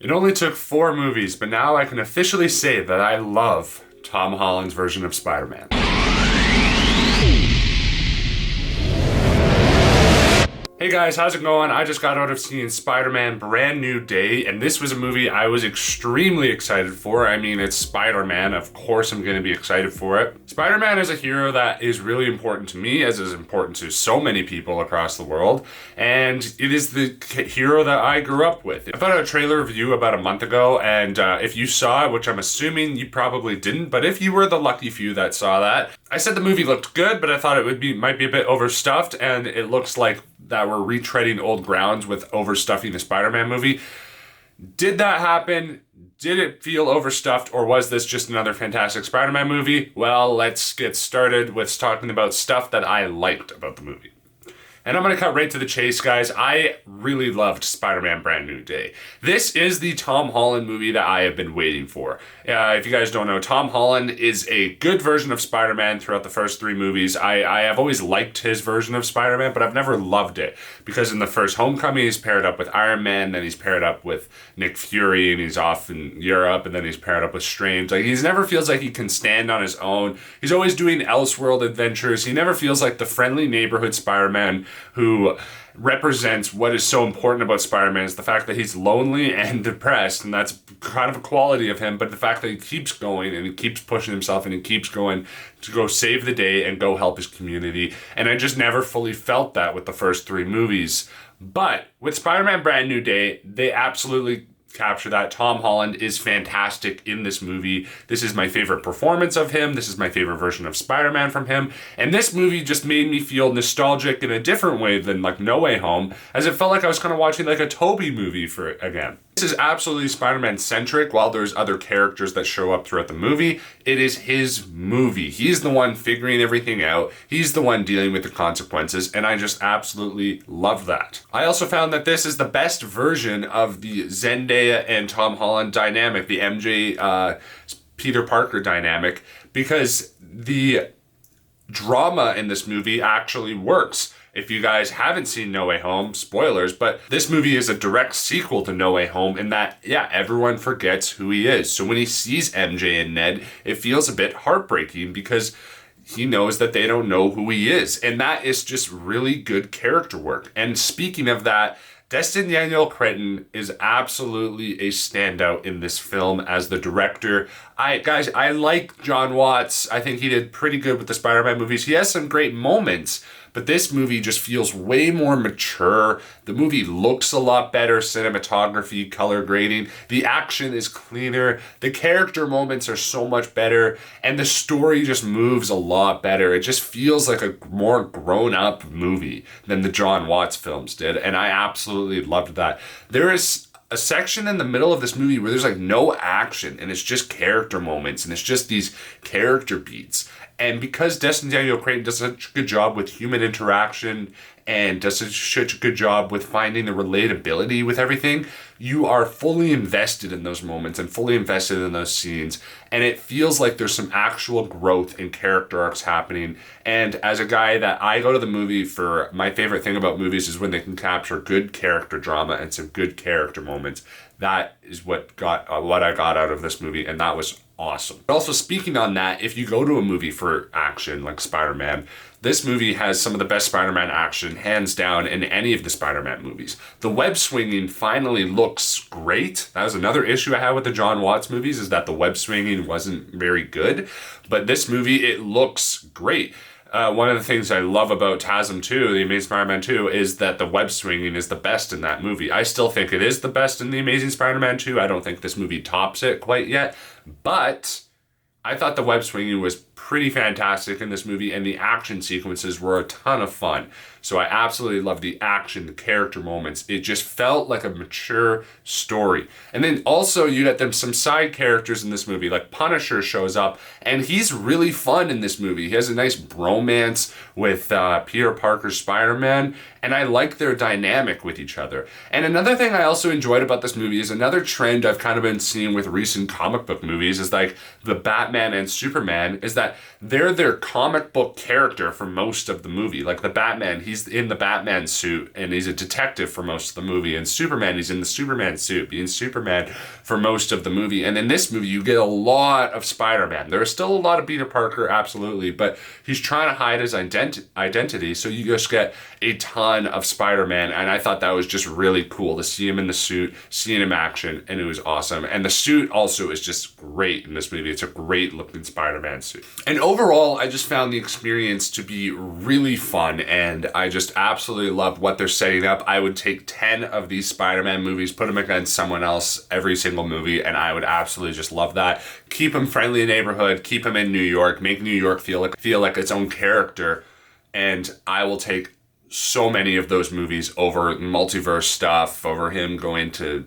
It only took 4 movies, but now I can officially say that I love Tom Holland's version of Spider-Man. Hey guys, how's it going? I just got out of seeing Spider-Man Brand New Day, and this was a movie I was extremely excited for. I mean, it's Spider-Man, of course I'm going to be excited for it. Spider-Man is a hero that is really important to me, as is important to so many people across the world, and it is the hero that I grew up with. I put out a trailer review about a month ago, and if you saw it, which I'm assuming you probably didn't, but if you were the lucky few that saw that, I said the movie looked good, but I thought it might be a bit overstuffed, and it looks like that we're retreading old grounds with overstuffing the Spider-Man movie. Did that happen? Did it feel overstuffed, or was this just another fantastic Spider-Man movie? Well, let's get started with talking about stuff that I liked about the movie. And I'm going to cut right to the chase, guys. I really loved Spider-Man Brand New Day. This is the Tom Holland movie that I have been waiting for. If you guys don't know, Tom Holland is a good version of Spider-Man throughout the first 3 movies. I have always liked his version of Spider-Man, but I've never loved it. Because in the first Homecoming, he's paired up with Iron Man, then he's paired up with Nick Fury, and he's off in Europe, and then he's paired up with Strange. Like, he never feels like he can stand on his own. He's always doing Elseworld adventures. He never feels like the friendly neighborhood Spider-Man who represents what is so important about Spider-Man is the fact that he's lonely and depressed, and that's kind of a quality of him, but the fact that he keeps going and he keeps pushing himself and he keeps going to go save the day and go help his community. And I just never fully felt that with the first 3 movies. But with Spider-Man Brand New Day, they absolutely capture that. Tom Holland is fantastic in this movie. This is my favorite performance of him. This is my favorite version of Spider-Man from him. And this movie just made me feel nostalgic in a different way than like No Way Home, as it felt like I was kind of watching like a Tobey movie again. This is absolutely Spider-Man centric. While there's other characters that show up throughout the movie, it is his movie. He's the one figuring everything out. He's the one dealing with the consequences, and I just absolutely love that. I also found that this is the best version of the Zendaya and Tom Holland dynamic, the MJ Peter Parker dynamic, because the drama in this movie actually works. If you guys haven't seen No Way Home, spoilers, but this movie is a direct sequel to No Way Home in that, yeah, everyone forgets who he is. So when he sees MJ and Ned, it feels a bit heartbreaking because he knows that they don't know who he is. And that is just really good character work. And speaking of that, Daniel Cretton is absolutely a standout in this film as the director. I like John Watts. I think he did pretty good with the Spider-Man movies. He has some great moments, but this movie just feels way more mature. The movie looks a lot better, cinematography, color grading. The action is cleaner. The character moments are so much better, and the story just moves a lot better. It just feels like a more grown-up movie than the John Watts films did, and I absolutely loved that. There is a section in the middle of this movie where there's like no action, and it's just character moments, and it's just these character beats. And because Daniel Cretton does such a good job with human interaction and does such a good job with finding the relatability with everything, you are fully invested in those moments and fully invested in those scenes. And it feels like there's some actual growth in character arcs happening. And as a guy that I go to the movie for, my favorite thing about movies is when they can capture good character drama and some good character moments. That is what I got out of this movie, and that was awesome. But also, speaking on that, if you go to a movie for action like Spider-Man, this movie has some of the best Spider-Man action, hands down, in any of the Spider-Man movies. The web swinging finally looks great. That was another issue I had with the John Watts movies, is that the web swinging wasn't very good. But this movie, it looks great. One of the things I love about TASM 2, The Amazing Spider-Man 2, is that the web swinging is the best in that movie. I still think it is the best in The Amazing Spider-Man 2. I don't think this movie tops it quite yet, but I thought the web swinging was pretty fantastic in this movie, and the action sequences were a ton of fun. So I absolutely love the action, the character moments. It just felt like a mature story. And then also you get them some side characters in this movie, like Punisher shows up, and he's really fun in this movie. He has a nice bromance with Peter Parker's Spider-Man, and I like their dynamic with each other. And another thing I also enjoyed about this movie is another trend I've kind of been seeing with recent comic book movies is like the Batman and Superman, is that that they're their comic book character for most of the movie. Like the Batman, he's in the Batman suit and he's a detective for most of the movie. And Superman, he's in the Superman suit, being Superman for most of the movie. And in this movie, you get a lot of Spider-Man. There is still a lot of Peter Parker, absolutely, but he's trying to hide his identity. So you just get a ton of Spider-Man. And I thought that was just really cool to see him in the suit, seeing him action, and it was awesome. And the suit also is just great in this movie. It's a great looking Spider-Man suit. And overall, I just found the experience to be really fun, and I just absolutely love what they're setting up. I would take 10 of these Spider-Man movies, put them against someone else every single movie, and I would absolutely just love that. Keep them friendly neighborhood, keep them in New York, make New York feel like its own character, and I will take so many of those movies over multiverse stuff, over him going to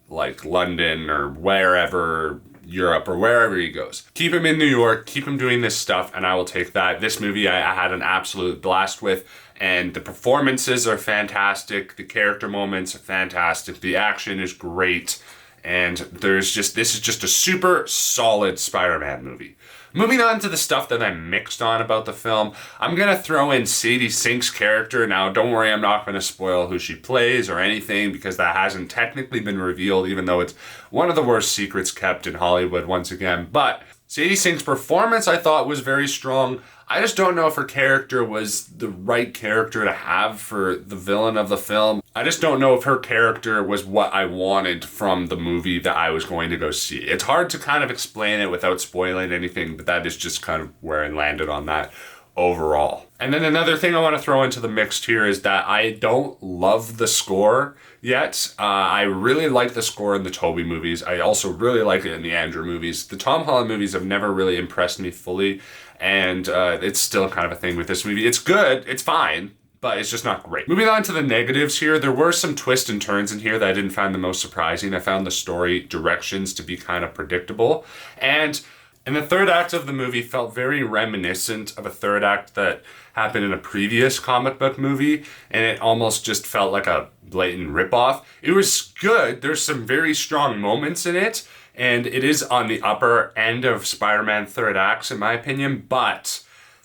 like London or wherever, Europe or wherever he goes. Keep him in New York, keep him doing this stuff, and I will take that. This movie I had an absolute blast with, and the performances are fantastic, the character moments are fantastic, the action is great, and this is just a super solid Spider-Man movie. Moving on to the stuff that I'm mixed on about the film, I'm going to throw in Sadie Sink's character. Now, don't worry, I'm not going to spoil who she plays or anything because that hasn't technically been revealed, even though it's one of the worst secrets kept in Hollywood once again. But Sadie Sink's performance, I thought, was very strong. I just don't know if her character was the right character to have for the villain of the film. I just don't know if her character was what I wanted from the movie that I was going to go see. It's hard to kind of explain it without spoiling anything, but that is just kind of where I landed on that overall. And then another thing I want to throw into the mix here is that I don't love the score yet. I really like the score in the Tobey movies. I also really like it in the Andrew movies. The Tom Holland movies have never really impressed me fully, and it's still kind of a thing with this movie. It's good, it's fine, but it's just not great. Moving on to the negatives here, there were some twists and turns in here that I didn't find the most surprising. I found the story directions to be kind of predictable, and the third act of the movie felt very reminiscent of a third act that happened in a previous comic book movie, and it almost just felt like a blatant ripoff. It was good. There's some very strong moments in it, and it is on the upper end of Spider-Man third acts, in my opinion, but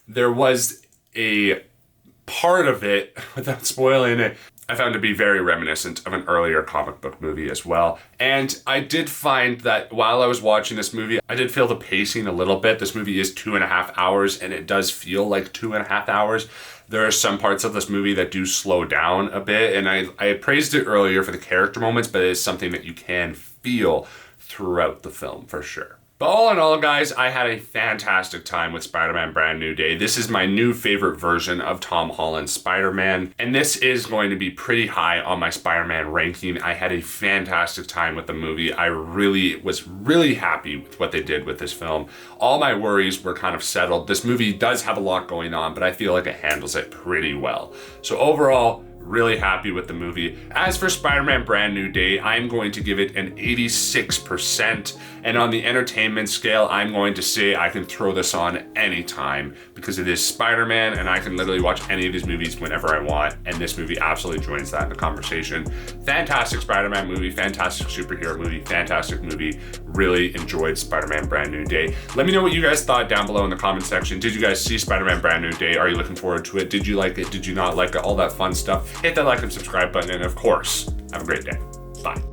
there was a part of it, without spoiling it, I found to be very reminiscent of an earlier comic book movie as well. And I did find that while I was watching this movie, I did feel the pacing a little bit. This movie is 2.5 hours, and it does feel like 2.5 hours. There are some parts of this movie that do slow down a bit, and I praised it earlier for the character moments, but it is something that you can feel throughout the film for sure. But all in all, guys, I had a fantastic time with Spider-Man Brand New Day. This is my new favorite version of Tom Holland's Spider-Man, and this is going to be pretty high on my Spider-Man ranking. I had a fantastic time with the movie. I was really happy with what they did with this film. All my worries were kind of settled. This movie does have a lot going on, but I feel like it handles it pretty well. So overall, really happy with the movie. As for Spider-Man Brand New Day, I'm going to give it an 86%. And on the entertainment scale, I'm going to say I can throw this on anytime because it is Spider-Man and I can literally watch any of these movies whenever I want. And this movie absolutely joins that in the conversation. Fantastic Spider-Man movie, fantastic superhero movie, fantastic movie. Really enjoyed Spider-Man Brand New Day. Let me know what you guys thought down below in the comment section. Did you guys see Spider-Man Brand New Day? Are you looking forward to it? Did you like it? Did you not like it? All that fun stuff. Hit that like and subscribe button, and of course, have a great day. Bye.